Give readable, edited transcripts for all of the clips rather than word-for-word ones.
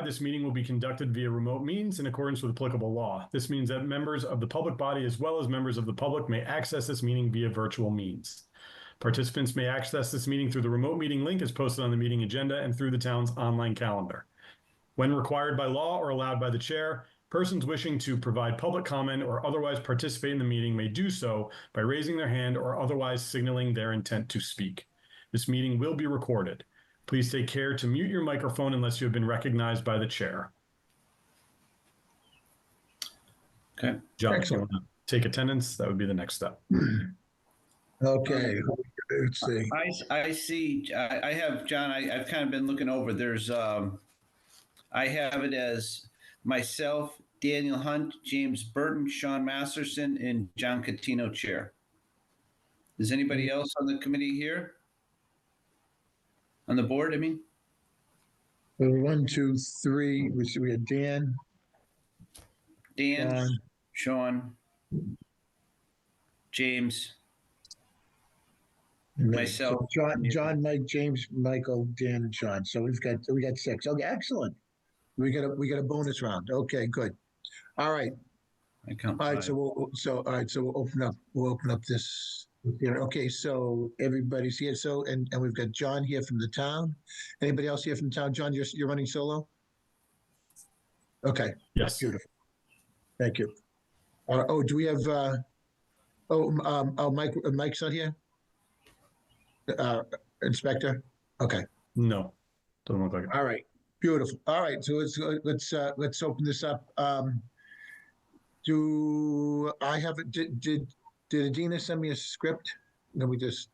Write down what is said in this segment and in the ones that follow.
This meeting will be conducted via remote means in accordance with applicable law. This means that members of the public body as well as members of the public may access this meeting via virtual means. Participants may access this meeting through the remote meeting link as posted on the meeting agenda and through the town's online calendar. When required by law or allowed by the chair, persons wishing to provide public comment or otherwise participate in the meeting may do so by raising their hand or otherwise signaling their intent to speak. This meeting will be recorded. Please take care to mute your microphone unless you have been recognized by the chair. Okay. John, if you want to take attendance, that would be the next step. Okay, let's see. I see, I have, John, I've kind of been looking over. There's, I have it as myself, Daniel Hunt, James Burton, Sean Masterson, and John Catino chair. Is anybody else on the committee here? On the board, I mean? 1, 2, 3, we had Dan. Dan, Sean, James, myself. So John, Mike, James, Michael, Dan, and Sean. So we got 6. Okay, excellent. We got a bonus round. Okay, good. All right. I count All right. five. So we'll open up this here. Okay. So everybody's here. So and we've got John here from the town. Anybody else here from the town? John, you're running solo. Okay. Yes. Beautiful. Thank you. Do we have? Mike's not here. Inspector. Okay. No, doesn't look like it. All right. Beautiful. All right. So let's open this up. Do I have it? Did Adina send me a script? Let me just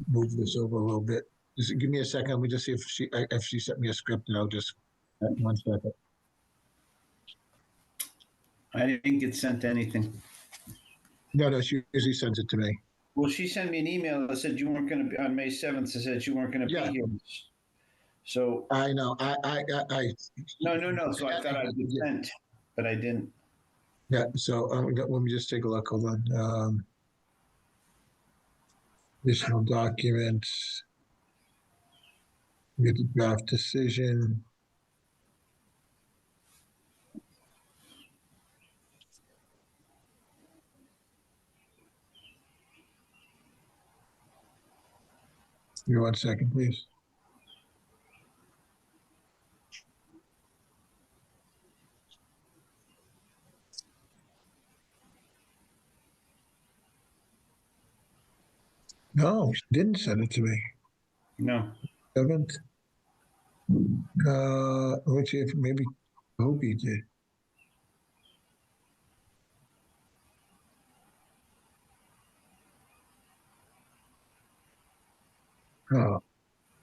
move this over a little bit. Just give me a second. Let me just see if she sent me a script, and I'll just 1 second. I didn't get sent anything. No, she usually sends it to me. Well, she sent me an email that said you weren't going to be on May 7th. It said you weren't going to Yeah. be here. So I know. no. So I thought I'd be sent, but I didn't. Yeah. So let me just take a look. Hold on. Additional documents. Get the draft decision. Give me 1 second, please. No, she didn't send it to me. No. 7th. Let's see if maybe Toby did.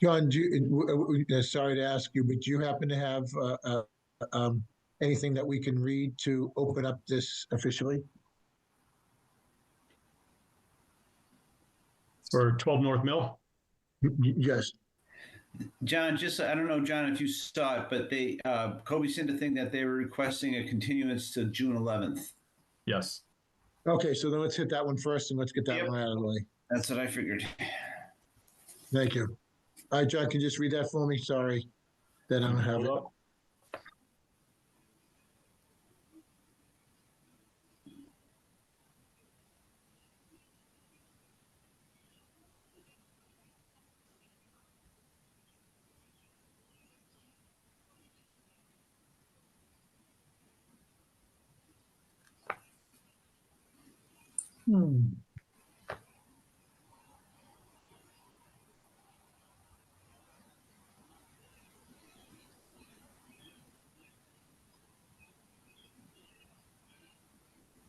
John, sorry to ask you, but do you happen to have anything that we can read to open up this officially? For 12 North Mill? Yes. John, I don't know, John, if you saw it, but they Kobe sent a thing that they were requesting a continuance to June 11th. Yes. Okay, so then let's hit that one first, and let's get that one out of the way. That's what I figured. Thank you. All right, John, can you just read that for me? Sorry that I don't have it.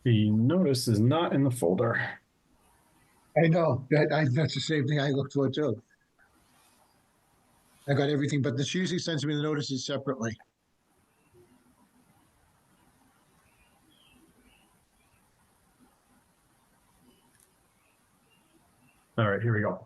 The notice is not in the folder. I know. That's the same thing I looked for, too. I got everything, but this usually sends me the notices separately. All right, here we go.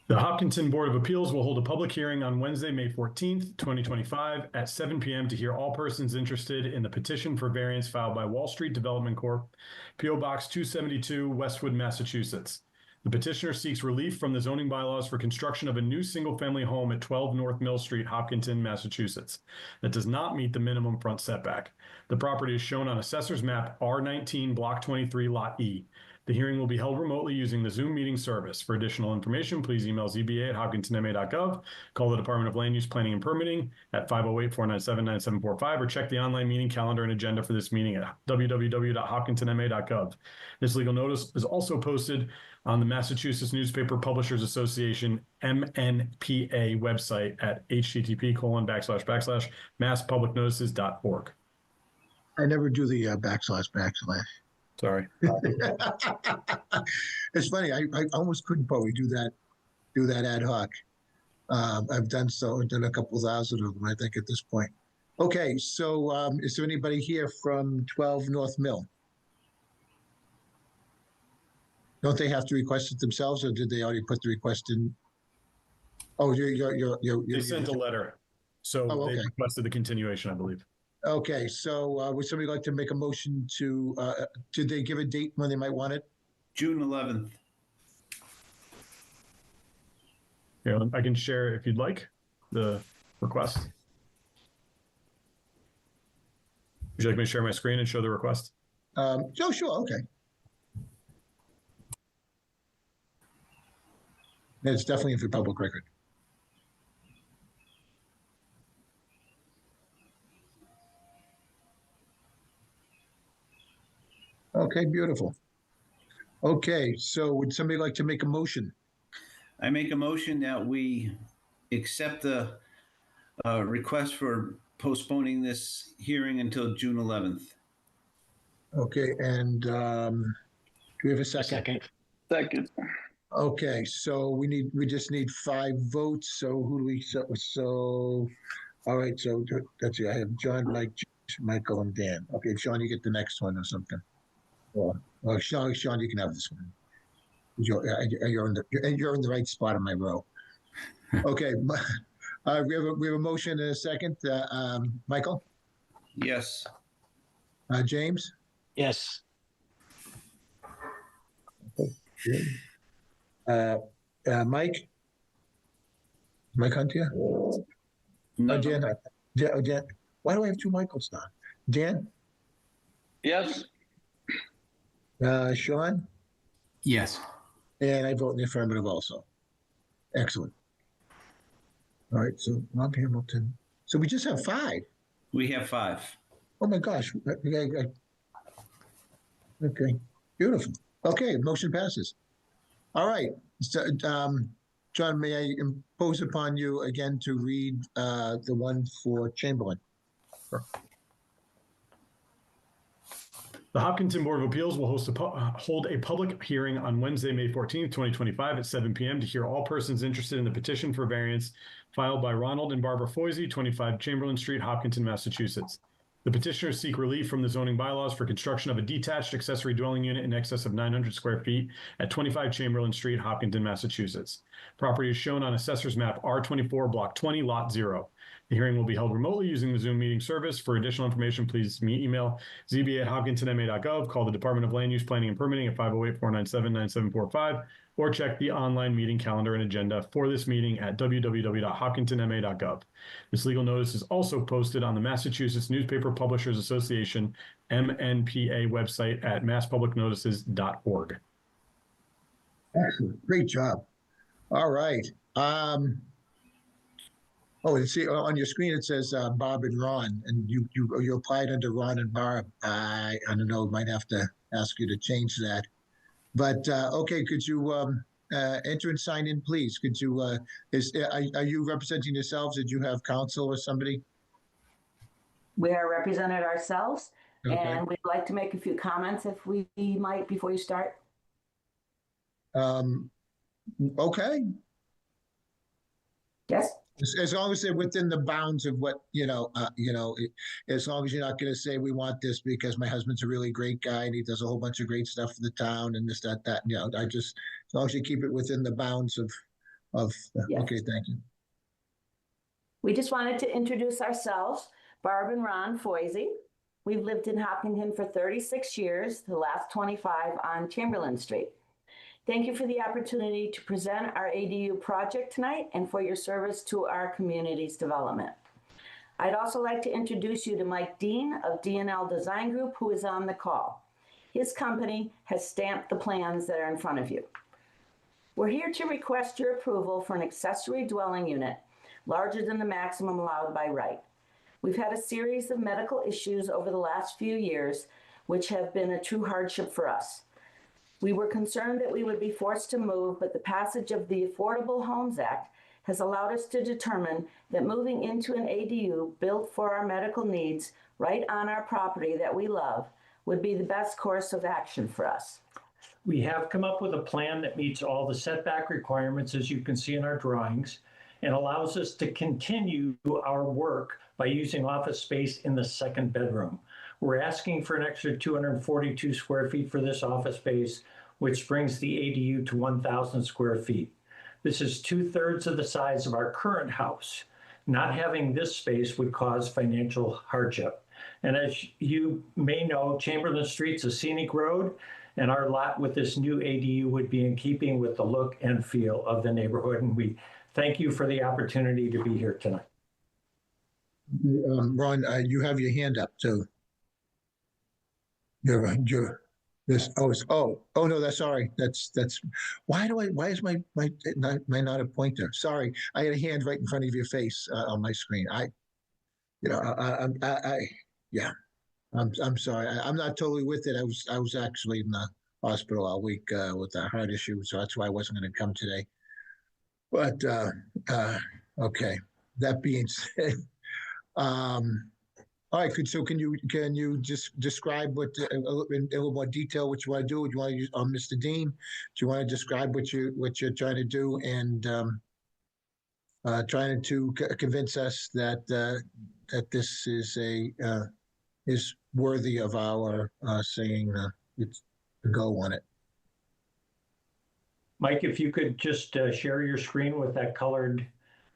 The Hopkinton Board of Appeals will hold a public hearing on Wednesday, May 14th, 2025 at 7 p.m. to hear all persons interested in the petition for variance filed by Wall Street Development Corp., P.O. Box 272, Westwood, Massachusetts. The petitioner seeks relief from the zoning bylaws for construction of a new single-family home at 12 North Mill Street, Hopkinton, Massachusetts, that does not meet the minimum front setback. The property is shown on Assessor's Map R19, Block 23, Lot E. The hearing will be held remotely using the Zoom meeting service. For additional information, please email zba@hopkintonma.gov, call the Department of Land Use Planning and Permitting at 508-497-9745, or check the online meeting calendar and agenda for this meeting at www.hopkintonma.gov. This legal notice is also posted on the Massachusetts Newspaper Publishers Association, MNPA website at http://masspublicnotices.org. I never do the backslash. Sorry. It's funny. I almost couldn't probably do that ad hoc. I've done a couple thousand of them, I think, at this point. Okay, so is there anybody here from 12 North Mill? Don't they have to request it themselves, or did they already put the request in? Oh, They sent a letter, so Oh, they okay. requested the continuation, I believe. Okay, so would somebody like to make a motion to, did they give a date when they might want it? June 11th. Here, I can share if you'd like the request. Would you like me to share my screen and show the request? Oh, sure, okay. It's definitely for public record. Okay, beautiful. Okay, so would somebody like to make a motion? I make a motion that we accept the request for postponing this hearing until June 11th. Okay, and do we have a second? Second. Okay, so we just need 5 votes. So who do we, so all right, so that's it. I have John, Mike, Michael, and Dan. Okay, Sean, you get the next one or something. Well, Sean, you can have this one. You're in the right spot on my row. Okay, we have a motion and a second. Michael, Yes. James, Yes. Mike Hunt here. No. Dan. Why do I have 2 Michaels now? Dan, Yes. Sean, Yes. and I vote in the affirmative also. Excellent. All right, so Rob Hamilton. So we just have 5. We have 5. Oh my gosh. Okay, beautiful. Okay, motion passes. All right, so, John, may I impose upon you again to read the one for Chamberlain? The Hopkinton Board of Appeals will hold a public hearing on Wednesday, May 14th, 2025 at 7 p.m. to hear all persons interested in the petition for variance filed by Ronald and Barbara Foisey, 25 Chamberlain Street, Hopkinton, Massachusetts. The petitioners seek relief from the zoning bylaws for construction of a detached accessory dwelling unit in excess of 900 square feet at 25 Chamberlain Street, Hopkinton, Massachusetts. Property is shown on Assessor's Map R24, Block 20, Lot 0. The hearing will be held remotely using the Zoom meeting service. For additional information, please email zba@hopkintonma.gov, call the Department of Land Use Planning and Permitting at 508-497-9745, or check the online meeting calendar and agenda for this meeting at www.hopkintonma.gov. This legal notice is also posted on the Massachusetts Newspaper Publishers Association, MNPA website at masspublicnotices.org. Excellent, great job. All right. Oh, and see on your screen it says Bob and Ron, and you applied under Ron and Barb. I don't know, might have to ask you to change that. But okay, could you enter and sign in, please? Could you? Are you representing yourselves? Did you have counsel or somebody? We are represented ourselves, Okay. and we'd like to make a few comments if we might before you start. Okay. Yes? As long as they're within the bounds of what, as long as you're not going to say, we want this because my husband's a really great guy and he does a whole bunch of great stuff for the town and this, that, as long as you keep it within the bounds of, Yes. Okay, thank you. We just wanted to introduce ourselves, Barb and Ron Foisey. We've lived in Hopkinton for 36 years, the last 25 on Chamberlain Street. Thank you for the opportunity to present our ADU project tonight and for your service to our community's development. I'd also like to introduce you to Mike Dean of D&L Design Group, who is on the call. His company has stamped the plans that are in front of you. We're here to request your approval for an accessory dwelling unit larger than the maximum allowed by right. We've had a series of medical issues over the last few years, which have been a true hardship for us. We were concerned that we would be forced to move, but the passage of the Affordable Homes Act has allowed us to determine that moving into an ADU built for our medical needs right on our property that we love would be the best course of action for us. We have come up with a plan that meets all the setback requirements, as you can see in our drawings, and allows us to continue our work by using office space in the second bedroom. We're asking for an extra 242 square feet for this office space, which brings the ADU to 1,000 square feet. This is 2/3 of the size of our current house. Not having this space would cause financial hardship. And as you may know, Chamberlain Street's a scenic road, and our lot with this new ADU would be in keeping with the look and feel of the neighborhood. And we thank you for the opportunity to be here tonight. Ron, you have your hand up too. You're this. Oh no, that's sorry. That's why is my not a pointer? Sorry, I had a hand right in front of your face on my screen. Yeah, I'm sorry. I'm not totally with it. I was actually in the hospital all week with a heart issue, so that's why I wasn't going to come today. But okay. That being said, all right. So can you just describe what in a little more detail what you want to do? Would you want to use Mr. Dean? Do you want to describe what you're trying to do and trying to convince us that that this is worthy of our saying it's a go on it? Mike, if you could just share your screen with that colored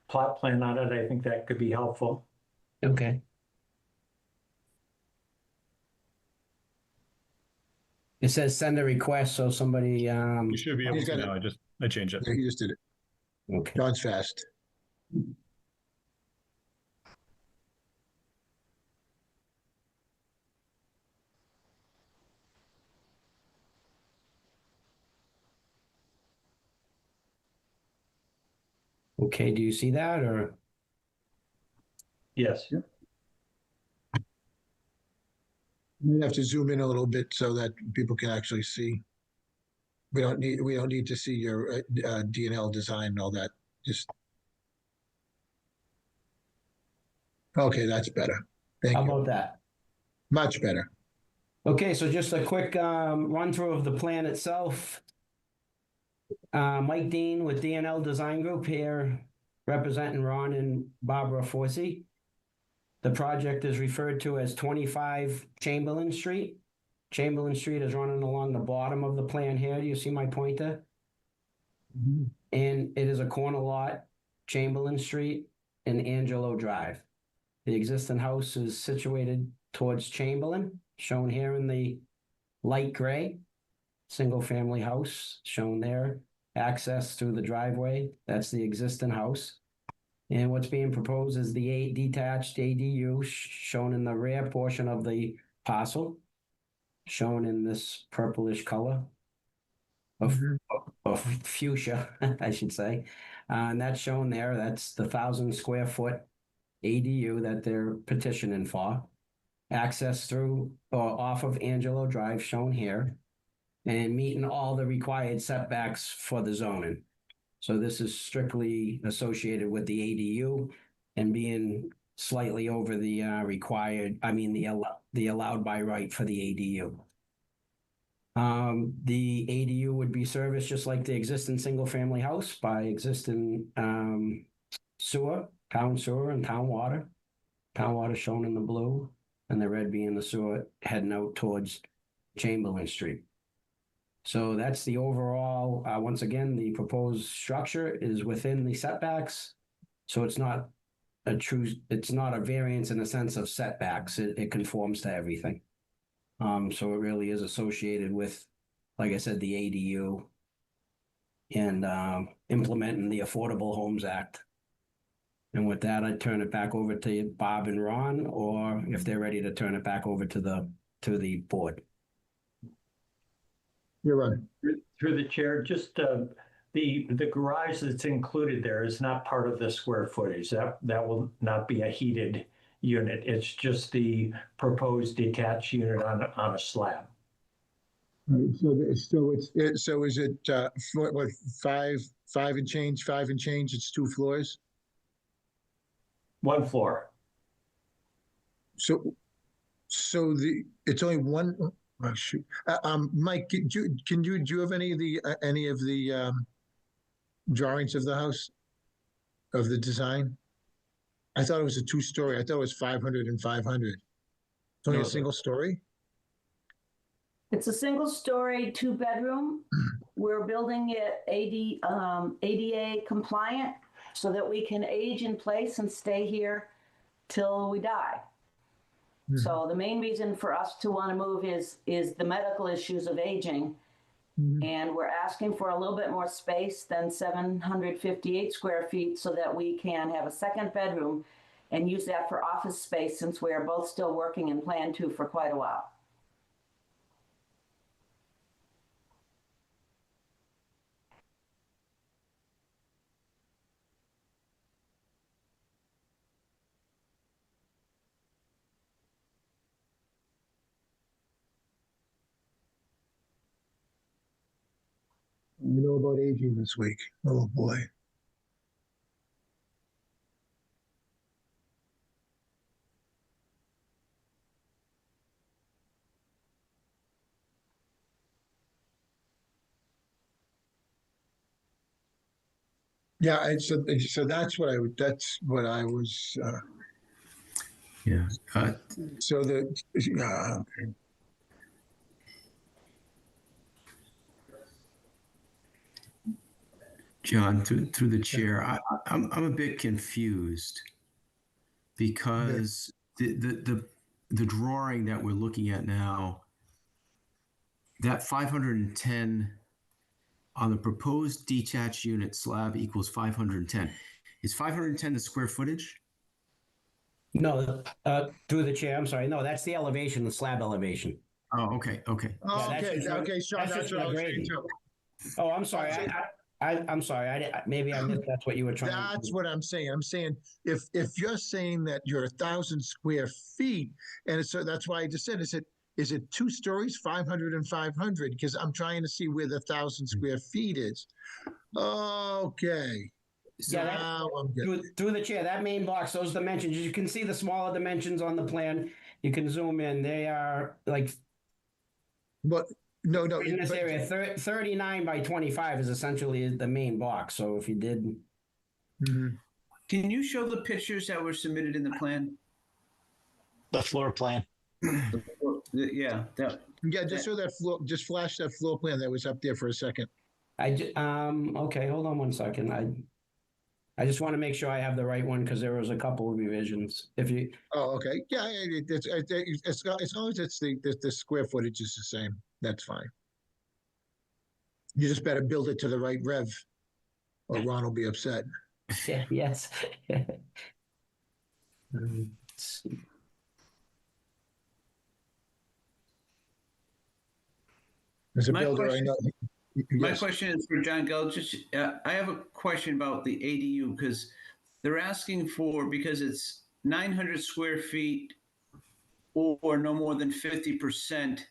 plot plan on it, I think that could be helpful. Okay. It says send a request, so somebody, You should be able He's to got now. I changed it. Yeah, he just did it. okay. John's fast. Okay, do you see that or? Yes. We have to zoom in a little bit so that people can actually see. We don't need to see your D&L design and all that. Just okay, that's better. Thank How you. about that? Much better. Okay, so just a quick run through of the plan itself. Mike Dean with D&L Design Group here, representing Ron and Barbara Forsey. The project is referred to as 25 Chamberlain Street. Chamberlain Street is running along the bottom of the plan here. Do you see my pointer? Mhm. And it is a corner lot, Chamberlain Street and Angelo Drive. The existing house is situated towards Chamberlain, shown here in the light gray. Single-family house shown there. Access through the driveway. That's the existing house. And what's being proposed is the detached ADU shown in the rear portion of the parcel, shown in this purplish color of fuchsia, I should say. And that's shown there. That's the 1,000 square foot ADU that they're petitioning for. Access through or off of Angelo Drive, shown here, and meeting all the required setbacks for the zoning. So this is strictly associated with the ADU and being slightly over the the allowed by right for the ADU. The ADU would be serviced just like the existing single-family house by existing sewer, town sewer and town water. Town water shown in the blue, and the red being the sewer heading out towards Chamberlain Street. So that's the overall, once again, the proposed structure is within the setbacks. So it's not a variance in the sense of setbacks. It conforms to everything. So it really is associated with, like I said, the ADU and implementing the Affordable Homes Act. And with that, I'd turn it back over to Bob and Ron, or if they're ready to turn it back over to the board. You're on. Through the chair, just the garage that's included there is not part of the square footage. That will not be a heated unit. It's just the proposed detached unit on a slab. Right, so is it what, five and change? It's 2 floors. One floor. So it's only one. Oh, shoot. Mike, do you have any of the drawings of the house, of the design? I thought it was a 2-story. I thought it was 500 and 500. It's only No, a single story. It's a single-story, 2-bedroom. We're building it ADA compliant so that we can age in place and stay here till we die. So the main reason for us to want to move is the medical issues of aging. And we're asking for a little bit more space than 758 square feet so that we can have a second bedroom and use that for office space, since we are both still working and plan to for quite a while. You know about aging this week. Oh boy. Yeah, so that's what I was. Yeah. So John, through the chair, I'm a bit confused because the drawing that we're looking at now, that 510 on the proposed detached unit slab equals 510. Is 510 the square footage? No, through the chair, I'm sorry. No, that's the elevation, the slab elevation. Oh, okay. Oh, Yeah, okay, that's just- okay, Sean, that's that's just what I my was saying grading. too. Oh, I'm sorry. I'm sorry. Maybe I missed that's what you were trying to That's do. what I'm saying. I'm saying if you're saying that you're 1,000 square feet, and so that's why I just said, is it 2 stories, 500 and 500? Because I'm trying to see where the 1,000 square feet is. Okay. Yeah, that's- Now I'm good. Through the chair, that main box, those dimensions, you can see the smaller dimensions on the plan. You can zoom in. They are like But no, in this but- area, 39 by 25 is essentially the main box. So if you did, Mhm. Can you show the pictures that were submitted in the plan? The floor plan. Yeah. Yeah, just show that floor, just flash that floor plan that was up there for a second. okay, hold on one second. I just want to make sure I have the right one because there was a couple of revisions. If you, Oh, okay. Yeah, as long as it's the square footage is the same, that's fine. You just better build it to the right rev, or Ron will be upset. yeah, yes. Let's see. As a My builder, I question- know. My Yes. question is for John Geldrich. I have a question about the ADU because they're asking for, because it's 900 square feet or no more than 50%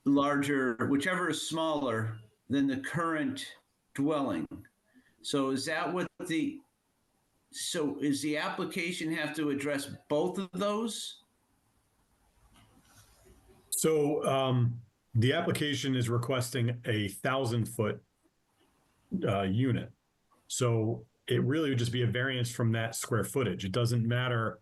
larger, whichever is smaller than the current dwelling. So is that what so is the application have to address both of those? So the application is requesting a 1,000-foot unit. So it really would just be a variance from that square footage. It doesn't matter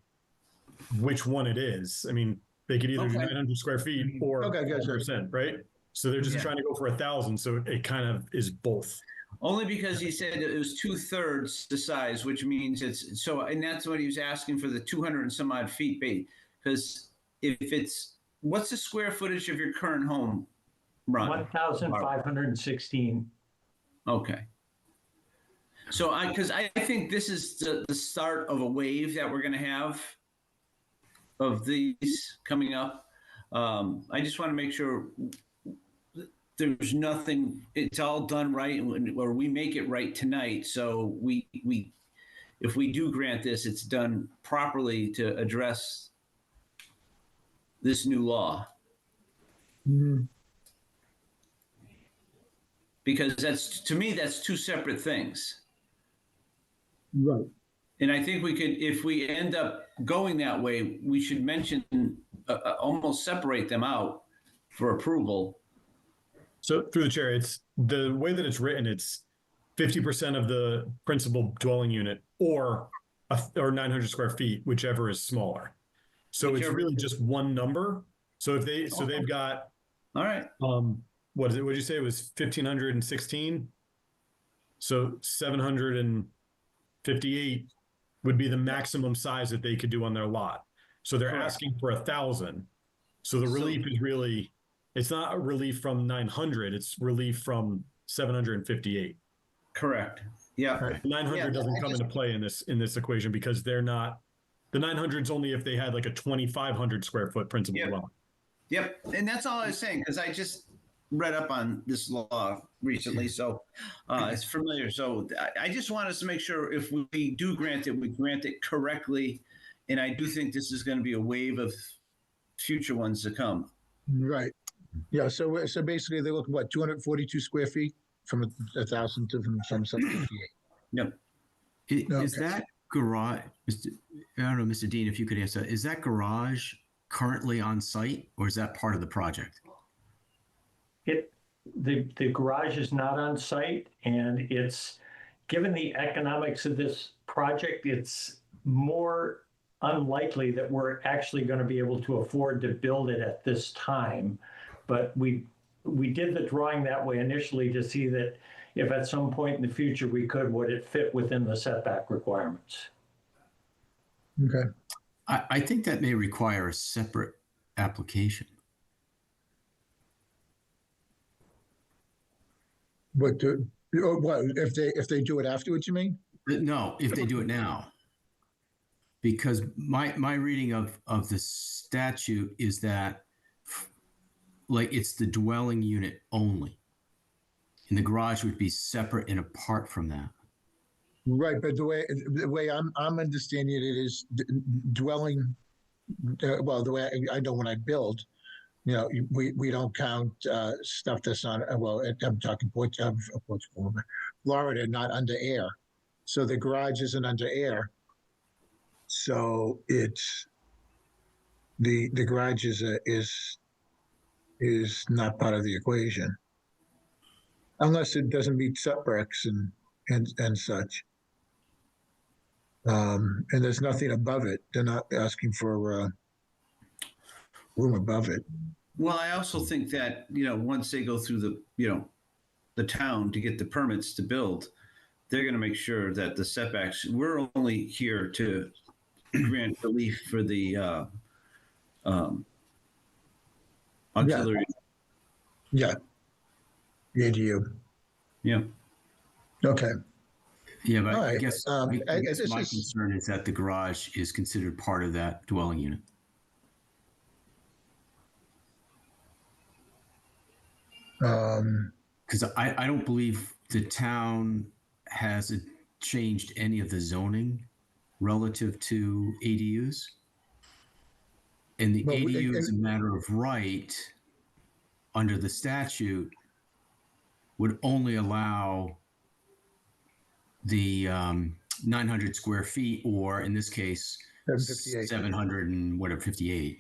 which one it is. I mean, they could either do Okay. 900 square feet or Okay, good, sure. 100%, right? So they're just Yeah. trying to go for 1,000. So it kind of is both. Only because he said it was 2/3 the size, which means it's so, and that's what he was asking for the 200 and some odd feet. Because if it's, what's the square footage of your current home, Ron? 1,516 Okay. So because I think this is the start of a wave that we're going to have of these coming up. I just want to make sure there's nothing, it's all done right, or we make it right tonight. So if we do grant this, it's done properly to address this new law. Mhm. Because to me, that's two separate things. Right. And I think we could, if we end up going that way, we should mention, almost separate them out for approval. So through the chair, it's the way that it's written, it's 50% of the principal dwelling unit or 900 square feet, whichever is smaller. So it's Whichever- really just one number. So if they've got, All right. what is it? What did you say? It was 1,516. So 758 would be the maximum size that they could do on their lot. So they're Correct. asking for 1,000. So the relief is really, it's not a relief from 900, it's relief from 758. Correct. Yeah. 900 Yeah, doesn't I come just- into play in this equation because they're not, the 900's only if they had like a 2,500 square foot principal Yeah. dwelling. Yep. And that's all I was saying, because I just read up on this law recently. So it's familiar. So I just want us to make sure if we do grant it, we grant it correctly. And I do think this is going to be a wave of future ones to come. Right. Yeah. So basically, they look what 242 square feet from 1,000 to from 758. Yep. Is Okay. that garage, I don't know, Mr. Dean, if you could answer, is that garage currently on site or is that part of the project? The garage is not on site, and it's, given the economics of this project, it's more unlikely that we're actually going to be able to afford to build it at this time. But we did the drawing that way initially to see that if at some point in the future we could, would it fit within the setback requirements? Okay. I think that may require a separate application. But what if they do it afterwards? You mean? No, if they do it now. Because my reading of the statute is that like it's the dwelling unit only. And the garage would be separate and apart from that. Right. But the way I'm understanding it is dwelling. Well, the way I know when I build, we don't count stuff that's on. Well, I'm talking Portugal, Florida, not under air. So the garage isn't under air. So it's the garage is not part of the equation, unless it doesn't meet setbacks and such. And there's nothing above it. They're not asking for room above it. Well, I also think that, once they go through the town to get the permits to build, they're going to make sure that the setbacks, we're only here to grant relief for the auxiliary. Yeah. The ADU. Yeah. Okay. Yeah, but All I right. guess, I guess my this is- concern is that the garage is considered part of that dwelling unit. Because I don't believe the town has changed any of the zoning relative to ADUs. And the Well, ADU is a matter of right under the statute would only allow the 900 square feet, or in this case, 758. 700 and whatever, 58.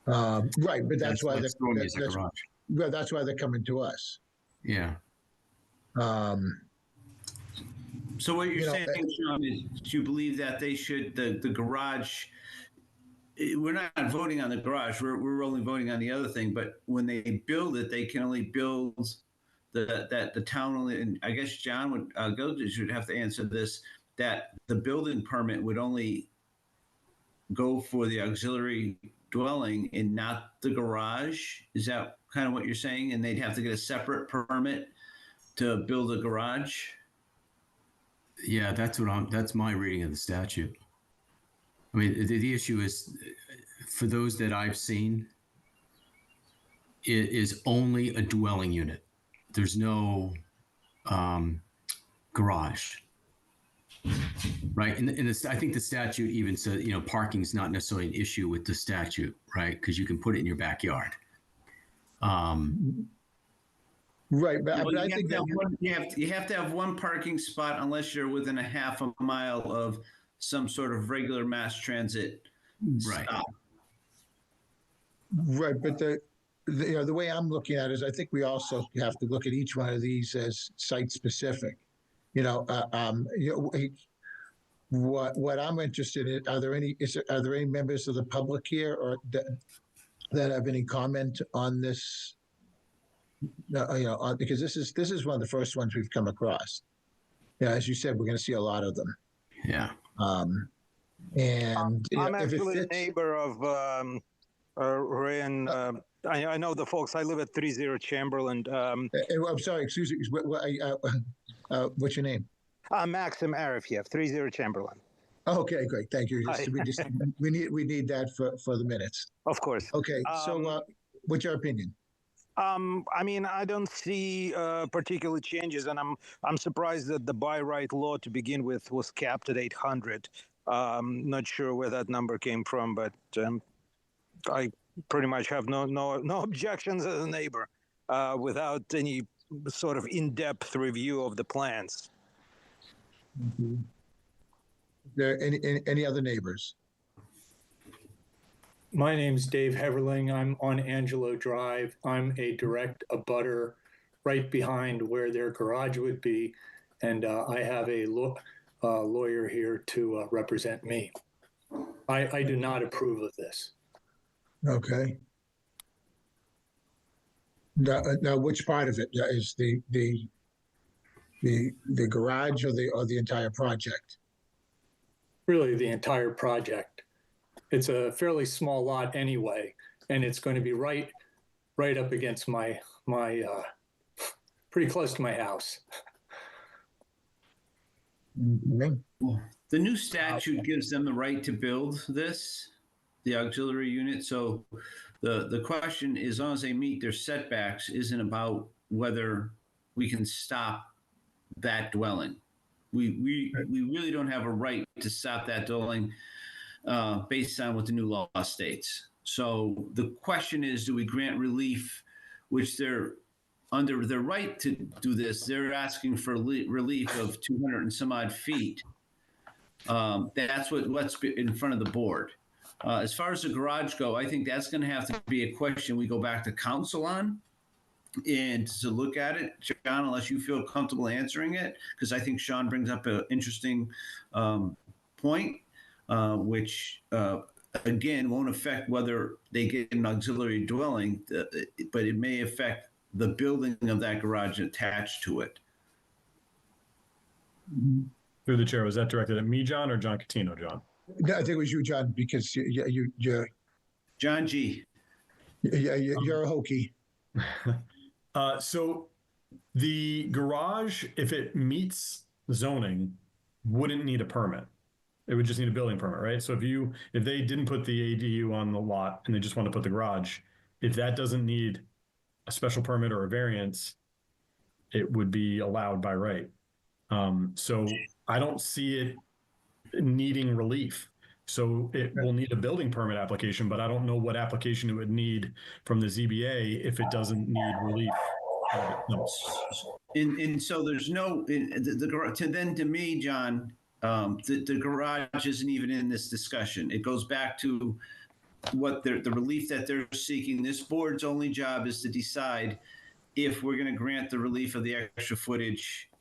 Right, but that's why what's throwing me as a garage. that's why they're coming to us. Yeah. So what you're You know, saying, Sean, is you believe that they should, the garage, we're not voting on the garage, we're only voting on the other thing, but when they build it, they can only build that the town only, and I guess John would should have to answer this, that the building permit would only go for the auxiliary dwelling and not the garage. Is that kind of what you're saying? And they'd have to get a separate permit to build a garage? Yeah, that's my reading of the statute. I mean, the issue is, for those that I've seen, it is only a dwelling unit. There's no garage, right? And I think the statute even says, parking's not necessarily an issue with the statute, right? Because you can put it in your backyard. Right, but, Well, but I think that you have to have one parking spot unless you're within a half a mile of some sort of regular mass transit Right. stop. right, but the way I'm looking at it is I think we also have to look at each one of these as site specific. What I'm interested in, are there any members of the public here or that have any comment on this? Because this is one of the first ones we've come across. Yeah, as you said, we're going to see a lot of them. Yeah. And I'm if it actually a fits- neighbor of Ray and I know the folks. I live at 30 Chamberlain. I'm sorry, excuse me. What's your name? Maxim Arifiev, 30 Chamberlain. Okay, great. Thank you. Hi. We need that for the minutes. Of course. Okay, so what's your opinion? I mean, I don't see particular changes, and I'm surprised that the by right law to begin with was capped at 800. Not sure where that number came from, but I pretty much have no objections as a neighbor without any sort of in-depth review of the plans. There any other neighbors? My name's Dave Heverling. I'm on Angelo Drive. I'm a direct abutter right behind where their garage would be. And I have a lawyer here to represent me. I do not approve of this. Okay. Now, which part of it is the garage or the entire project? Really, the entire project. It's a fairly small lot anyway, and it's going to be right up against my pretty close to my house. Okay. The new statute gives them the right to build this, the auxiliary unit. So the question is, as long as they meet their setbacks, isn't about whether we can stop that dwelling. We really don't have a right to stop that dwelling based on what the new law states. So the question is, do we grant relief, which they're under their right to do this? They're asking for relief of 200 and some odd feet. That's what's in front of the board. As far as the garage go, I think that's going to have to be a question we go back to council on and to look at it. John, unless you feel comfortable answering it, because I think Sean brings up an interesting point, which again won't affect whether they get an auxiliary dwelling, but it may affect the building of that garage attached to it. Through the chair, was that directed at me, John, or John Catino, John? No, I think it was you, John, because you're John G. You're a hokey. So the garage, if it meets zoning, wouldn't need a permit. It would just need a building permit, right? So if they didn't put the ADU on the lot and they just want to put the garage, if that doesn't need a special permit or a variance, it would be allowed by right. So I don't see it needing relief. So it will need a building permit application, but I don't know what application it would need from the ZBA if it doesn't need relief. No. And so there's no, to me, John, the garage isn't even in this discussion. It goes back to what the relief that they're seeking. This board's only job is to decide if we're going to grant the relief of the extra footage,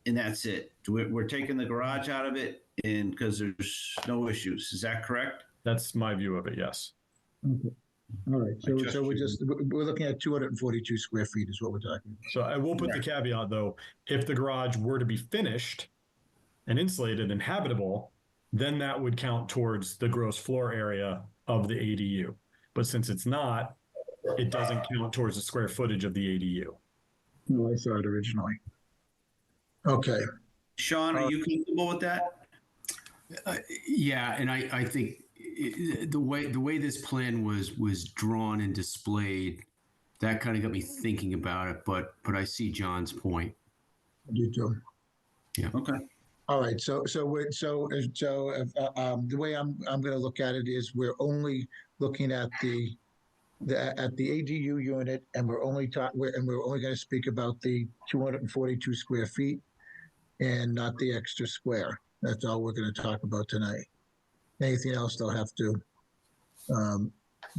and that's it. We're taking the garage out of it, and because there's no issues. Is that correct? That's my view of it, yes. Okay. All right. So we're looking at 242 square feet is what we're talking about. So I will put the caveat, though, if the garage were to be finished and insulated and habitable, then that would count towards the gross floor area of the ADU. But since it's not, it doesn't count towards the square footage of the ADU. No, I saw it originally. Okay, Sean, are you comfortable with that? Yeah, and I think the way this plan was drawn and displayed, that kind of got me thinking about it. But I see John's point. you do. Okay. All right, so the way I'm going to look at it is we're only looking at the ADU unit, and we're only going to speak about the 242 square feet, and not the extra square. That's all we're going to talk about tonight. Anything else, they'll have to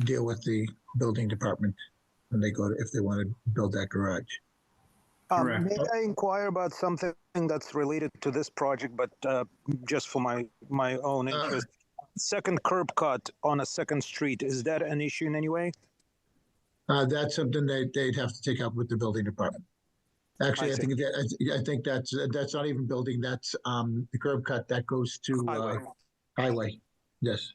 deal with the building department when they go to, if they want to build that garage. Correct. May I inquire about something that's related to this project, but just for my own interest? Second curb cut on a second street, is that an issue in any way? That's something they'd have to take up with the building department. Actually, I think that's not even building. That's the curb cut that goes to highway. Yes.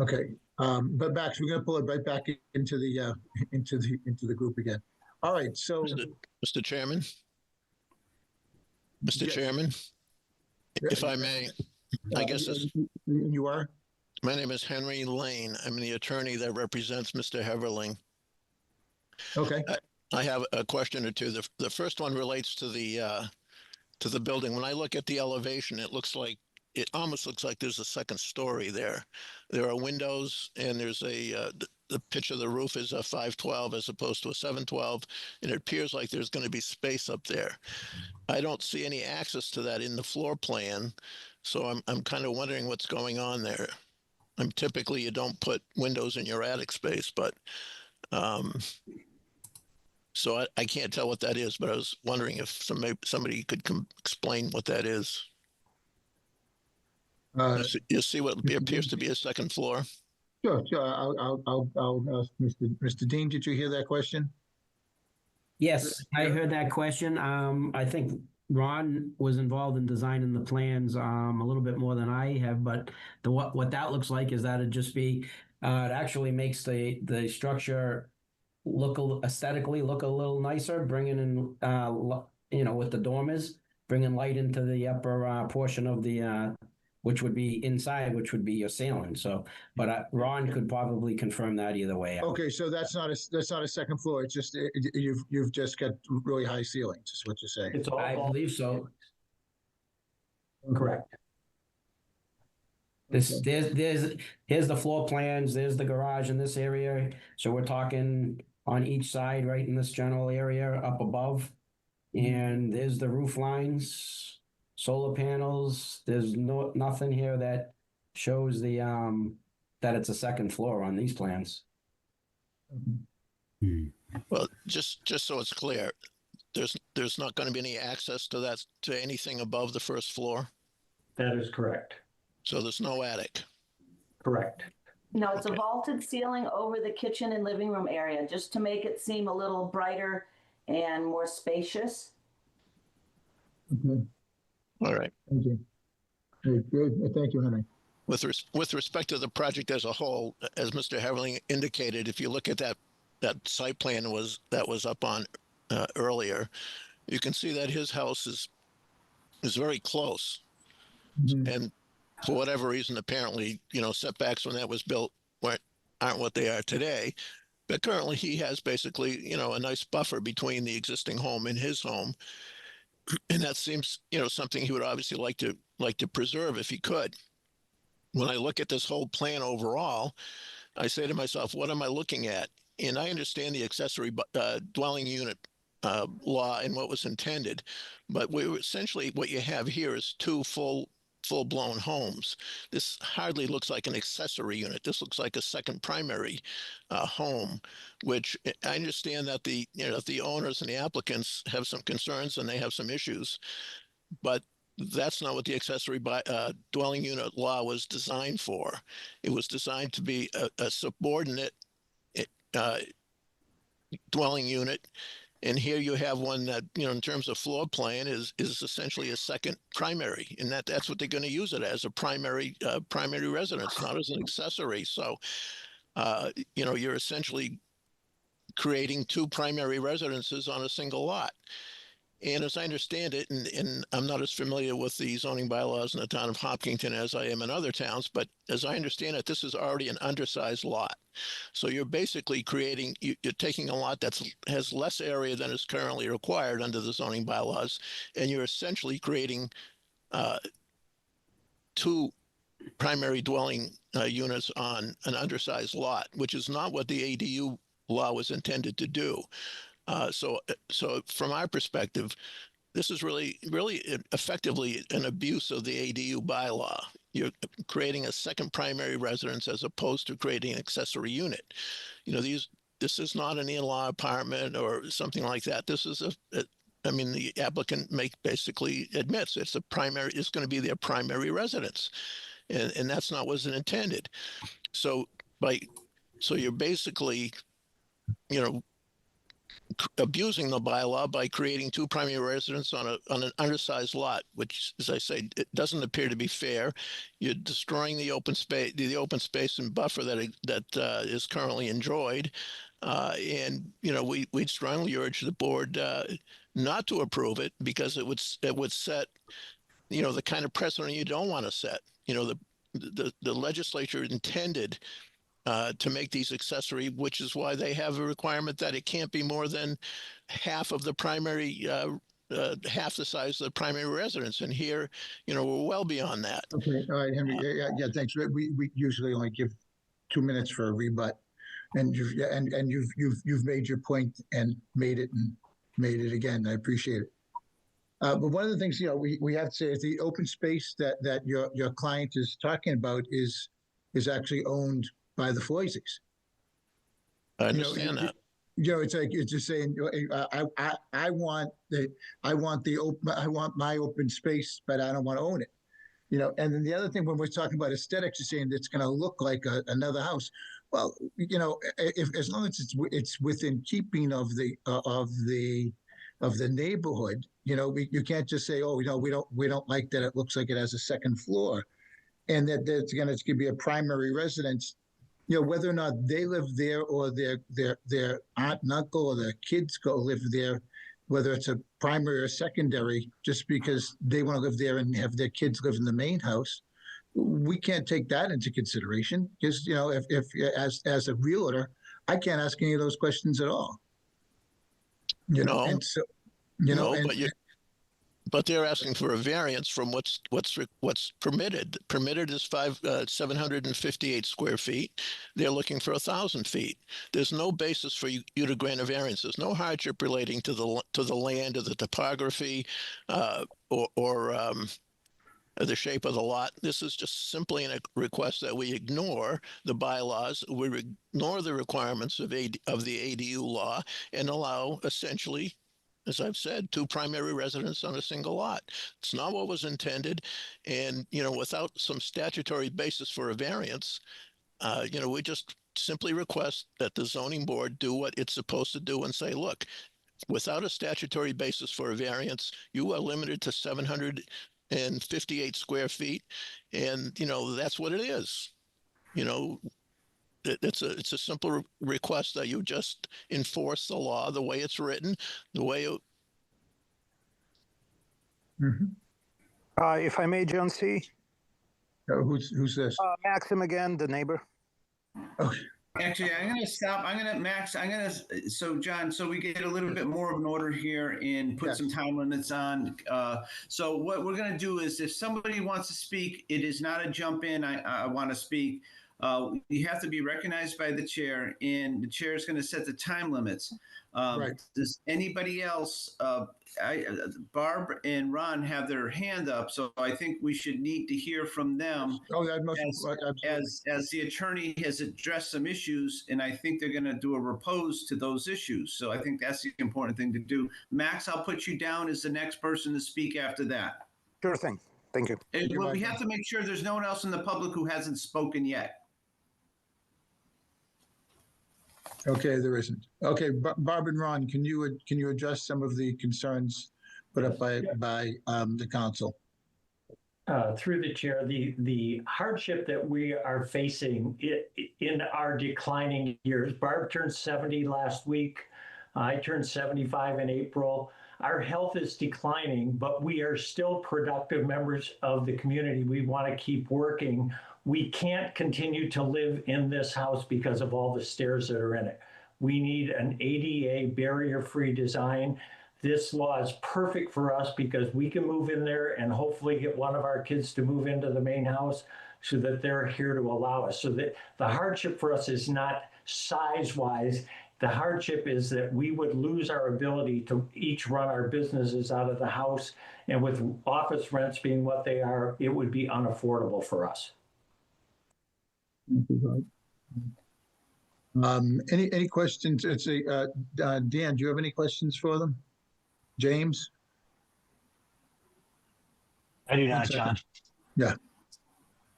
Okay. But Max, we're going to pull it right back into the group again. All right. So, Mr. Chairman. Mr. Yes. Chairman, if I may, I guess you are. My name is Henry Lane. I'm the attorney that represents Mr. Heverling. Okay. I have a question or two. The first one relates to the building. When I look at the elevation, it almost looks like there's a second story there. There are windows, and there's the pitch of the roof is a 512 as opposed to a 712, and it appears like there's going to be space up there. I don't see any access to that in the floor plan, so I'm kind of wondering what's going on there. Typically you don't put windows in your attic space, but so I can't tell what that is, but I was wondering if somebody could explain what that is. You see what appears to be a second floor? Sure. I'll ask Mr. Dean. Did you hear that question? Yes, I heard that question. I think Ron was involved in designing the plans a little bit more than I have, but what that looks like is that it'd just be it actually makes the structure aesthetically look a little nicer, bringing in with the dormers, bringing light into the upper portion of the which would be inside, which would be your ceiling. So, but Ron could probably confirm that either way. Okay, so that's not a second floor. It's just you've just got really high ceilings. Is what you're saying? It's all. I believe so. Correct. Here's the floor plans. There's the garage in this area. So we're talking on each side, right in this general area up above, and there's the roof lines, solar panels. There's nothing here that shows the that it's a second floor on these plans. Well, just so it's clear, there's not going to be any access to anything above the first floor. That is correct. So there's no attic. Correct. No, it's a vaulted ceiling over the kitchen and living room area, just to make it seem a little brighter and more spacious. Okay. All right. Thank you. Good. Thank you, Henry. With respect to the project as a whole, as Mr. Heverling indicated, if you look at that site plan that was up on earlier, you can see that his house is very close. Mm-hmm. And for whatever reason, apparently, setbacks when that was built aren't what they are today. But currently he has basically, a nice buffer between the existing home and his home. And that seems, something he would obviously like to preserve if he could. When I look at this whole plan overall, I say to myself, what am I looking at? And I understand the accessory dwelling unit law and what was intended, but essentially what you have here is two full-blown homes. This hardly looks like an accessory unit. This looks like a second primary home, which I understand that the owners and the applicants have some concerns and they have some issues, but that's not what the accessory dwelling unit law was designed for. It was designed to be a subordinate dwelling unit. And here you have one that, in terms of floor plan is essentially a second primary, and that's what they're going to use it as, a primary residence, not as an accessory. So, you're essentially creating two primary residences on a single lot. And as I understand it, and I'm not as familiar with the zoning bylaws in the town of Hopkinton as I am in other towns, but as I understand it, this is already an undersized lot. So you're basically you're taking a lot that has less area than is currently required under the zoning bylaws, and you're essentially creating two primary dwelling units on an undersized lot, which is not what the ADU law was intended to do. So from our perspective, this is really effectively an abuse of the ADU bylaw. You're creating a second primary residence as opposed to creating an accessory unit. You know, this is not an in-law apartment or something like that. This is I mean, the applicant basically admits it's going to be their primary residence. And that's not what was intended. So you're basically, you know, abusing the bylaw by creating two primary residences on an undersized lot, which, as I say, it doesn't appear to be fair. You're destroying the open space and buffer that is currently enjoyed. And you know, we'd strongly urge the board not to approve it because it would set, you know, the kind of precedent you don't want to set. You know, the legislature intended to make these accessory, which is why they have a requirement that it can't be more than half of the primary, half the size of the primary residence. And here, you know, we're well beyond that. Okay, all right, Henry. Yeah, thanks. We usually only give 2 minutes for a rebut, and you've made your point and made it again. I appreciate it. But one of the things, you know, we have to say is the open space that your client is talking about is actually owned by the Floysies. I understand that. You know, it's like it's just saying, I want my open space, but I don't want to own it. You know, and then the other thing when we're talking about aesthetics, is saying it's going to look like another house. Well, you know, as long as it's within keeping of the neighborhood, you know, you can't just say, oh, you know, we don't like that it looks like it has a second floor, and that it's going to be a primary residence. You know, whether or not they live there or their aunt and uncle or their kids go live there, whether it's a primary or secondary, just because they want to live there and have their kids live in the main house, we can't take that into consideration. Because, you know, if as a realtor, I can't ask any of those questions at all. You know, and so, you know, but they're asking for a variance from what's permitted. Permitted is 758 square feet. They're looking for 1,000 feet. There's no basis for you to grant a variance. There's no hardship relating to the land or the topography or the shape of the lot. This is just simply a request that we ignore the bylaws, we ignore the requirements of the ADU law, and allow essentially, as I've said, two primary residences on a single lot. It's not what was intended. And, you know, without some statutory basis for a variance, you know, we just simply request that the zoning board do what it's supposed to do and say, look, without a statutory basis for a variance, you are limited to 758 square feet. And, you know, that's what it is. You know, it's a simple request that you just enforce the law the way it's written, the way it. If I may, John C. Who's this? Maxim again, the neighbor. Okay. Actually, I'm going to stop. So John, so we get a little bit more of an order here and put some time limits on. So what we're going to do is if somebody wants to speak, it is not a jump in. I want to speak. You have to be recognized by the chair, and the chair is going to set the time limits. Right. Does anybody else, Barb and Ron have their hand up, so I think we should need to hear from them. Oh, that must as the attorney has addressed some issues, and I think they're going to do a repose to those issues. So I think that's the important thing to do. Max, I'll put you down as the next person to speak after that. Sure thing. Thank you. Well, we have to make sure there's no one else in the public who hasn't spoken yet. Okay, there isn't. Okay, Barb and Ron, can you address some of the concerns put up by the council? Through the chair, the hardship that we are facing in our declining years. Barb turned 70 last week. I turned 75 in April. our health is declining, but we are still productive members of the community. We want to keep working. We can't continue to live in this house because of all the stairs that are in it. We need an ADA barrier-free design. This law is perfect for us because we can move in there and hopefully get one of our kids to move into the main house so that they're here to allow us. So that the hardship for us is not size-wise. The hardship is that we would lose our ability to each run our businesses out of the house. And with office rents being what they are, it would be unaffordable for us. Thank you, Bob. Any questions? Let's see, Dan, do you have any questions for them? James? I do One not, second. John.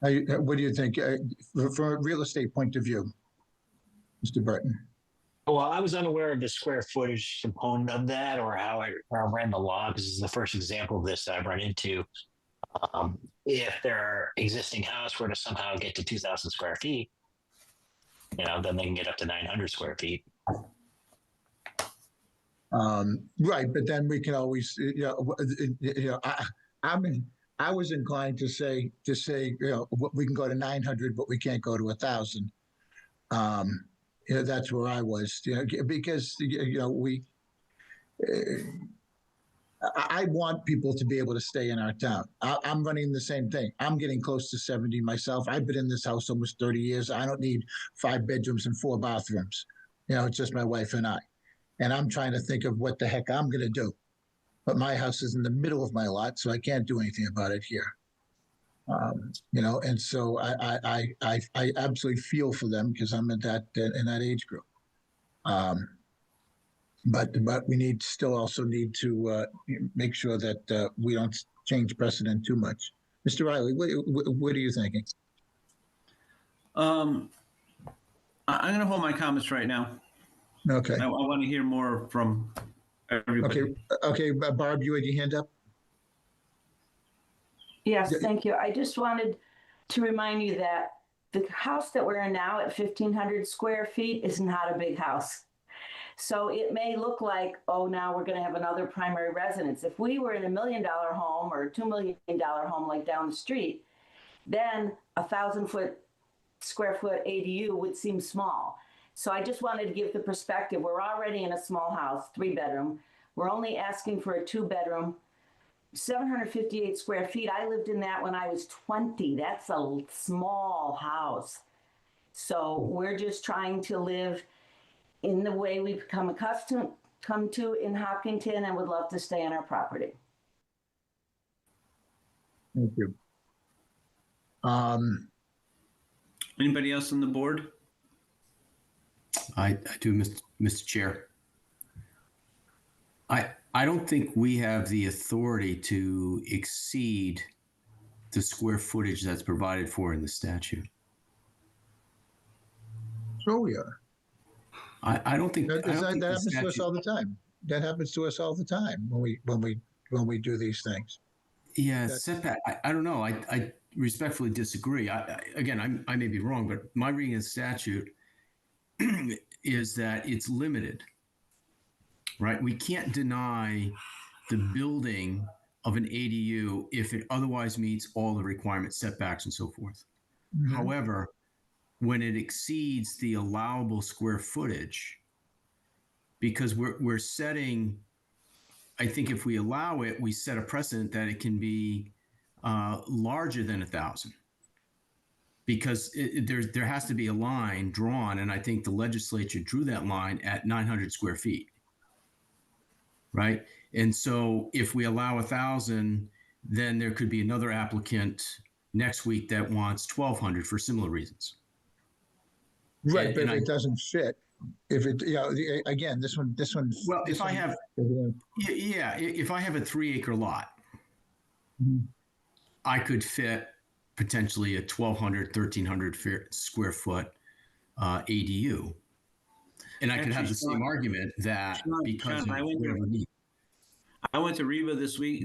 Yeah. What do you think from a real estate point of view, Mr. Burton? Well, I was unaware of the square footage component of that or how I ran the law, because this is the first example of this that I've run into. If their existing house were to somehow get to 2,000 square feet, then they can get up to 900 square feet. Right, but then we can always, I was inclined to say, we can go to 900, but we can't go to 1,000. That's where I was, because I want people to be able to stay in our town. I'm running the same thing. I'm getting close to 70 myself. I've been in this house almost 30 years. I don't need 5 bedrooms and 4 bathrooms. It's just my wife and I. And I'm trying to think of what the heck I'm going to do. But my house is in the middle of my lot, so I can't do anything about it here. And so I absolutely feel for them because I'm in that age group. But we also need to make sure that we don't change precedent too much. Mr. Riley, what are you thinking? I'm going to hold my comments right now. Okay. I want to hear more from everybody. Okay. Barb, you had your hand up? Yes, thank you. I just wanted to remind you that the house that we're in now at 1,500 square feet is not a big house. So it may look like, now we're going to have another primary residence. If we were in $1 million home or $2 million home like down the street, then 1,000 square foot ADU would seem small. So I just wanted to give the perspective. We're already in a small house, 3-bedroom. We're only asking for a 2-bedroom, 758 square feet. I lived in that when I was 20. That's a small house. So we're just trying to live in the way we've come to in Hopkinton and would love to stay on our property. Thank you. Anybody else on the board? I do, Mr. Chair. I don't think we have the authority to exceed the square footage that's provided for in the statute. Sure we are. I don't think that happens to us all the time. That happens to us all the time when we do these things. Yeah, setback. I don't know. I respectfully disagree. Again, I may be wrong, but my reading of the statute is that it's limited, right? We can't deny the building of an ADU if it otherwise meets all the requirements, setbacks, and so forth. Mm-hmm. However, when it exceeds the allowable square footage, because we're setting, I think if we allow it, we set a precedent that it can be larger than 1,000. Because there has to be a line drawn, and I think the legislature drew that line at 900 square feet, right? And so if we allow 1,000, then there could be another applicant next week that wants 1,200 for similar reasons. Right, but if it doesn't fit, if it, again, this one. Well, if I have a 3-acre lot, mm-hmm. I could fit potentially a 1,200, 1,300 square foot ADU. And I could have the same argument that because of whatever need. I went to REBA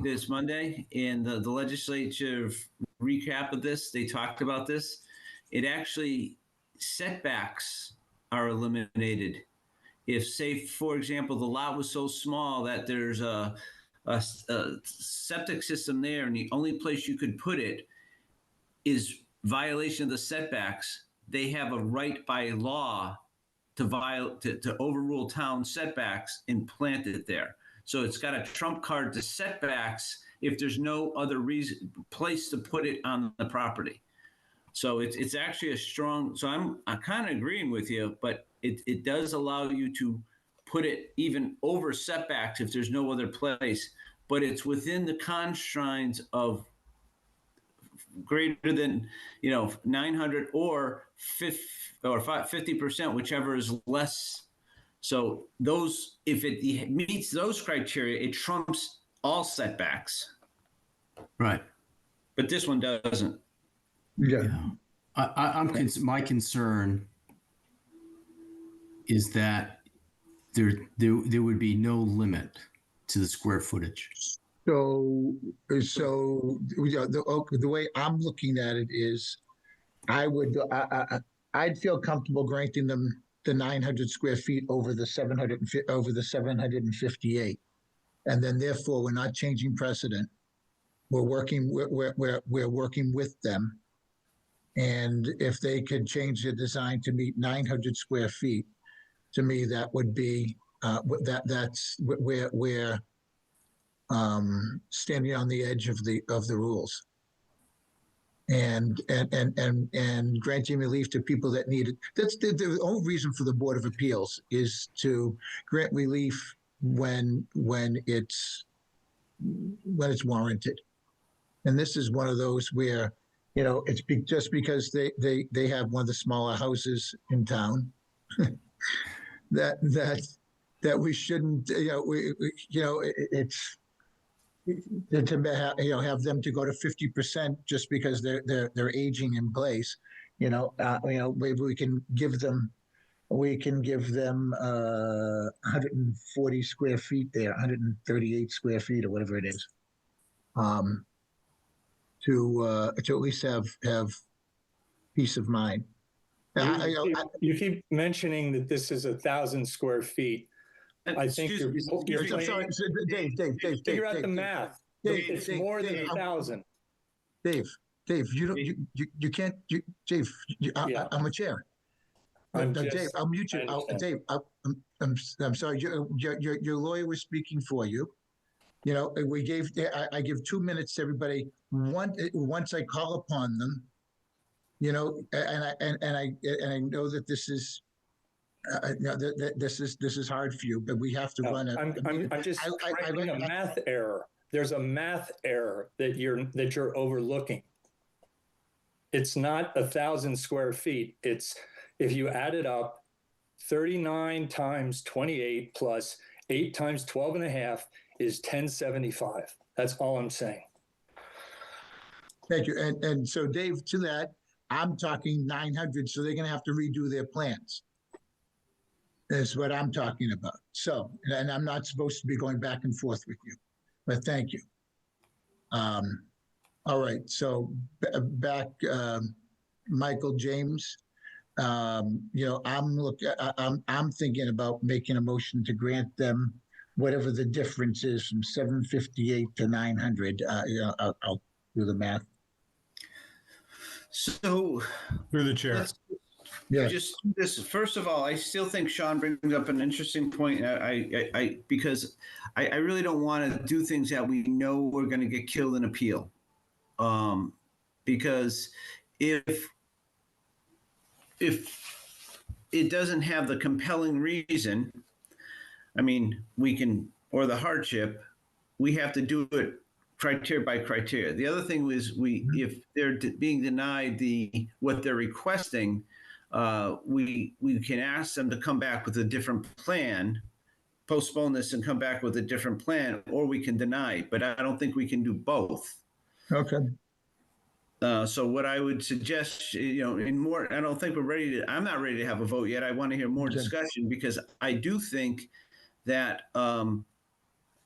this Monday, and the legislature recap of this, they talked about this. It actually, setbacks are eliminated if say, for example, the lot was so small that there's a septic system there and the only place you could put it is violation of the setbacks, they have a right by law to overrule town setbacks and plant it there. So it's got a trump card to setbacks if there's no other place to put it on the property. So it's actually a strong, so I'm kind of agreeing with you, but it does allow you to put it even over setbacks if there's no other place, but it's within the confines of greater than 900 or 50%, whichever is less. So those, if it meets those criteria, it trumps all setbacks. Right. But this one doesn't. Yeah. My concern is that there would be no limit to the square footage. So the way I'm looking at it is, I'd feel comfortable granting them the 900 square feet over the 758, and then therefore we're not changing precedent. We're working with them, and if they could change the design to meet 900 square feet, to me that would be that's where we're standing on the edge of the rules, and granting relief to people that need it. That's the only reason for the Board of Appeals, is to grant relief when it's warranted. And this is one of those where, it's just because they have one of the smaller houses in town that we shouldn't, it's to have them to go to 50% just because they're aging in place. Maybe we can give them 140 square feet there, 138 square feet or whatever it is, to at least have peace of mind. You keep mentioning that this is 1,000 square feet. I think you're sorry, Dave. Figure out the math. It's more than 1,000. Dave, you can't. Dave, I'm a chair. Dave, I'll mute you. Dave, I'm sorry. Your lawyer was speaking for you. I give 2 minutes to everybody. Once I call upon them, and I know that this is. This is hard for you, but we have to run. I'm just correcting a math error. There's a math error that you're overlooking. It's not 1,000 square feet. It's, if you add it up, 39 times 28 plus 8 times 12 and a half is 1075. That's all I'm saying. Thank you. And so, Dave, to that, I'm talking 900, so they're going to have to redo their plans. That's what I'm talking about. So, and I'm not supposed to be going back and forth with you, but thank you. All right. So back, Michael James. I'm thinking about making a motion to grant them whatever the difference is from 758 to 900. I'll do the math. So, through the chair. Yeah. Just this. First of all, I still think Sean brings up an interesting point. Because I really don't want to do things that we know we're going to get killed in appeal. Because if it doesn't have the compelling reason, or the hardship, we have to do it criteria by criteria. The other thing is if they're being denied what they're requesting, we can ask them to come back with a different plan, postpone this and come back with a different plan, or we can deny it. But I don't think we can do both. Okay. So what I would suggest, I don't think I'm not ready to have a vote yet. I want to hear more discussion, because I do think that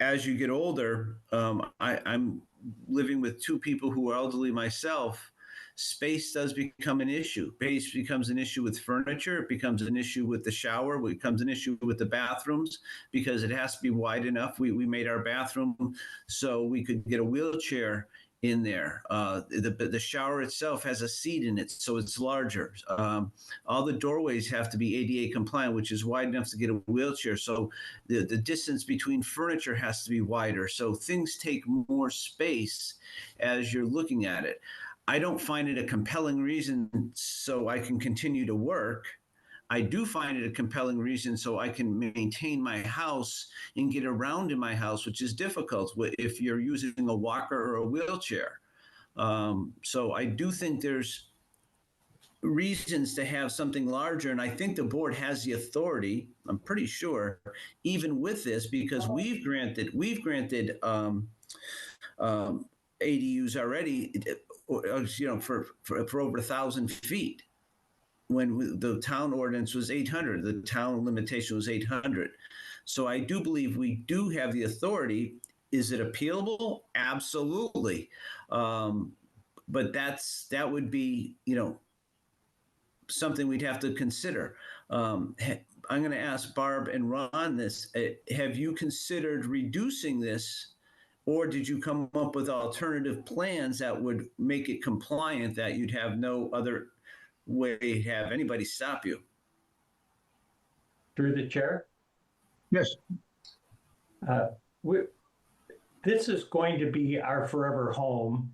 as you get older, I'm living with two people who are elderly myself, space does become an issue. Space becomes an issue with furniture. It becomes an issue with the shower. It becomes an issue with the bathrooms because it has to be wide enough. We made our bathroom so we could get a wheelchair in there. The shower itself has a seat in it, so it's larger. All the doorways have to be ADA compliant, which is wide enough to get a wheelchair. So the distance between furniture has to be wider. So things take more space as you're looking at it. I don't find it a compelling reason so I can continue to work. I do find it a compelling reason so I can maintain my house and get around in my house, which is difficult if you're using a walker or a wheelchair. So I do think there's reasons to have something larger, and I think the board has the authority, I'm pretty sure, even with this, because we've granted ADUs already, for over 1,000 feet. When the town ordinance was 800, the town limitation was 800. So I do believe we do have the authority. Is it appealable? Absolutely. But that would be, something we'd have to consider. I'm going to ask Barb and Ron this. Have you considered reducing this, or did you come up with alternative plans that would make it compliant, that you'd have no other way to have anybody stop you? Through the chair? Yes. This is going to be our forever home,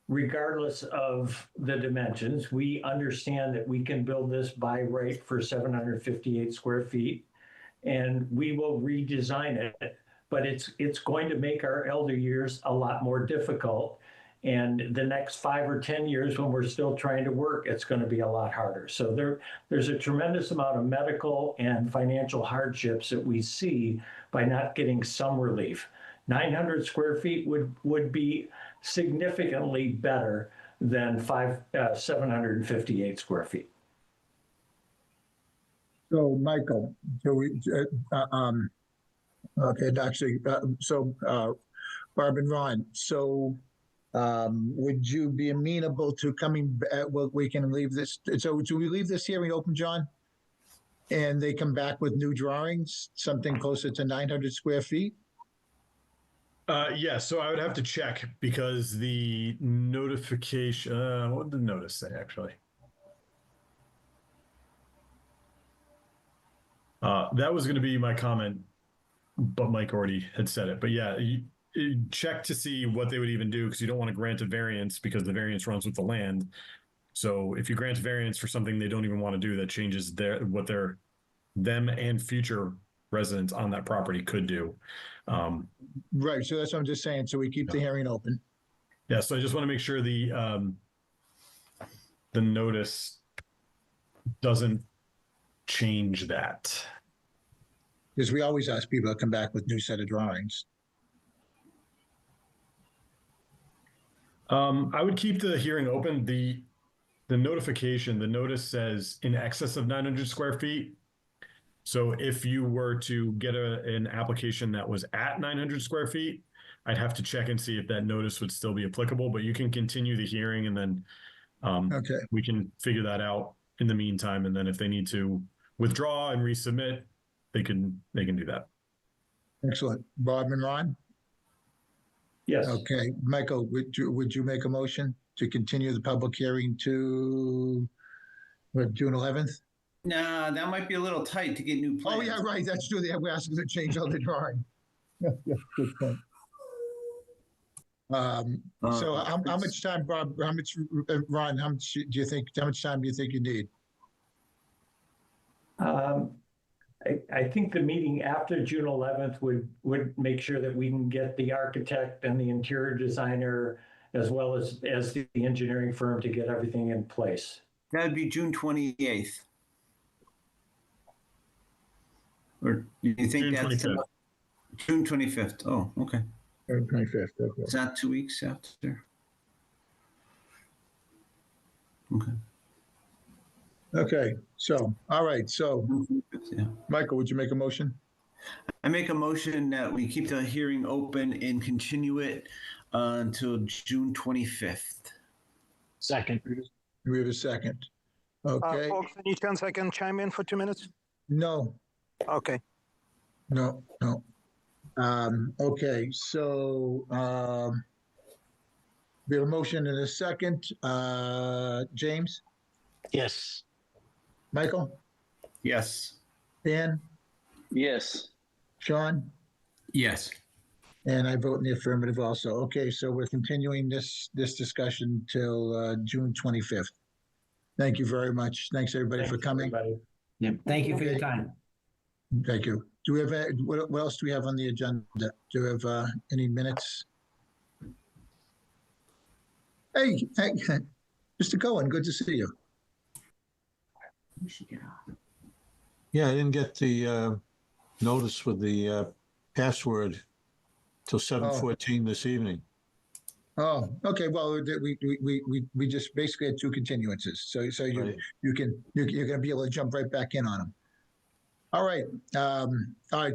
regardless of the dimensions. We understand that we can build this by right for 758 square feet, and we will redesign it, but it's going to make our elder years a lot more difficult. And the next 5 or 10 years, when we're still trying to work, it's going to be a lot harder. So there's a tremendous amount of medical and financial hardships that we see by not getting some relief. 900 square feet would be significantly better than 758 square feet. So, Michael, Barb and Ron, so would you be amenable to coming back? Well, we can leave this. So do we leave this hearing open, John? And they come back with new drawings, something closer to 900 square feet? Yeah, so I would have to check because the notification, what did the notice say actually? That was going to be my comment, but Mike already had said it. But yeah, you check to see what they would even do, because you don't want to grant a variance because the variance runs with the land. So if you grant a variance for something they don't even want to do, that changes what them and future residents on that property could do. Right. So that's what I'm just saying. So we keep the hearing open. Yeah. So I just want to make sure the notice doesn't change that. Because we always ask people to come back with new set of drawings. I would keep the hearing open. The notification, the notice says in excess of 900 square feet. So if you were to get an application that was at 900 square feet, I'd have to check and see if that notice would still be applicable, but you can continue the hearing and then Okay. we can figure that out in the meantime. And then if they need to withdraw and resubmit, they can do that. Excellent. Bob and Ron? Yes. Okay. Michael, would you make a motion to continue the public hearing to June 11th? Nah, that might be a little tight to get new plans. Oh, yeah, right. That's true. We're asking to change all the drawing. Yeah, good point. So how much time, Bob, Ron, how much time do you think you need? I think the meeting after June 11th would make sure that we can get the architect and the interior designer, as well as the engineering firm, to get everything in place. That'd be June 28th. Or do you think June that's 25th. June 25th? Oh, okay. June 25th. Okay. It's not 2 weeks after. Okay. Okay. So, all right. So, Yeah. Michael, would you make a motion? I make a motion that we keep the hearing open and continue it until June 25th. Second. We have a second. Okay, Folks, any chance I can chime in for 2 minutes? no, Okay. no. Okay, so, we have a motion and a second. James, Yes. Michael, Yes. Dan, Yes. Sean? Yes. And I vote in the affirmative also. Okay, so we're continuing this discussion till June 25th. Thank you very much. Thanks, everybody, for coming. Yep. Thank you for your time. Thank you. Do we have, what else do we have on the agenda? Do we have any minutes? Hey, Mr. Cohen, good to see you. We should get off. Yeah, I didn't get the notice with the password till 7:14 this evening. Oh, okay. Well, we just basically had two continuances, so Right. you're gonna be able to jump right back in on them. All right,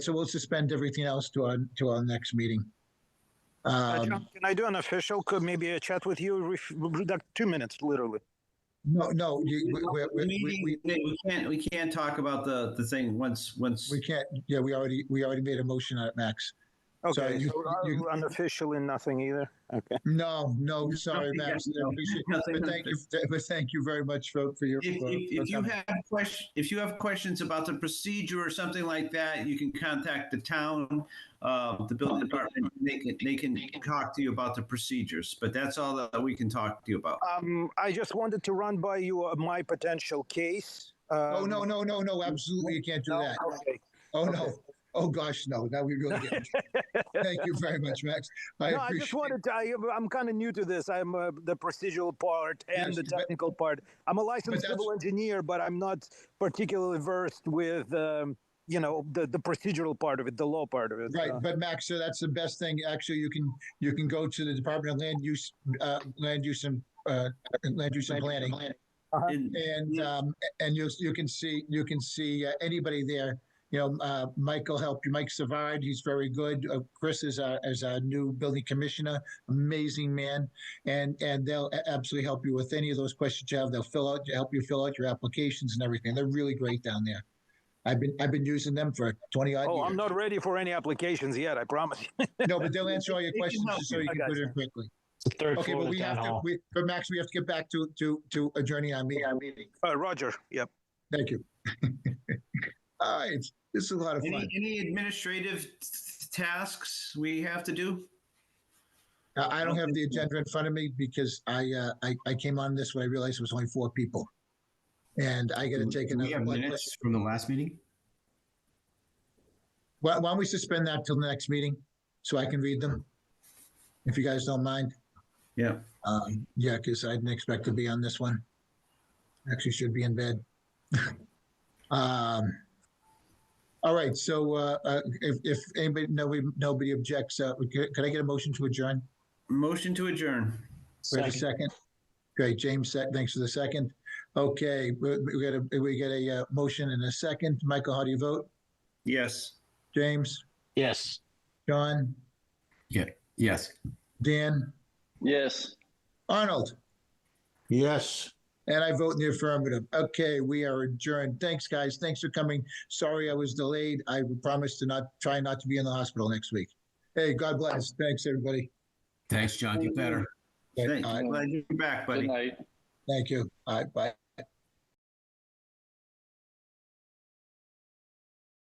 So we'll suspend everything else to our next meeting. John, can I do an official? Could maybe a chat with you? 2 minutes, literally. No, We can't talk about the thing once. we can't. Yeah, we already made a motion on it, Max. Okay, you- so unofficial and nothing either. Okay. No, sorry, Max. I appreciate it. But thank you very much for your. If you have questions about the procedure or something like that, you can contact the town, the building department. They can talk to you about the procedures. But that's all that we can talk to you about. I just wanted to run by you my potential case. Oh, no, absolutely, you can't do that. Okay. Oh, no. Oh, gosh, no. Now we really get. Thank you very much, Max. I just wanted to. I'm kind of new to this. I'm the procedural part and Yes, the technical part. I'm a licensed civil engineer, but I'm not particularly versed with, the procedural part of it, the law part of it. Right, but Max, so that's the best thing. Actually, you can go to the Department of Land Use and Planning, and you can see anybody there. Mike will help you. Mike Savard, he's very good. Chris is our new building commissioner, amazing man, and they'll absolutely help you with any of those questions you have. They'll help you fill out your applications and everything. They're really great down there. I've been using them for 20 odd years. I'm not ready for any applications yet. I promise. No, but they'll answer all your questions just so you can put it in quickly. Okay, but we have to. But Max, we have to get back to adjourning our meeting. Roger. Yep. Thank you. All right. This is a lot of fun. Any administrative tasks we have to do? I don't have the agenda in front of me because I came on this when I realized it was only 4 people, and I got to take another. Minutes from the last meeting. Why don't we suspend that till the next meeting so I can read them, if you guys don't mind? Yeah. Yeah, because I didn't expect to be on this one. Actually, should be in bed. All right, so if nobody objects, could I get a motion to adjourn? Motion to adjourn. We have a second. Great, James, thanks for the second. Okay, we get a motion and a second. Michael, how do you vote? Yes. James? Yes. John? Yeah. Yes. Dan? Yes. Arnold? Yes. And I vote in the affirmative. Okay, we are adjourned. Thanks, guys. Thanks for coming. Sorry I was delayed. I promise to try not to be in the hospital next week. Hey, God bless. Thanks, everybody. Thanks, John. Get better. Thanks. Glad you're back, buddy. Good night. Thank you. All right, bye.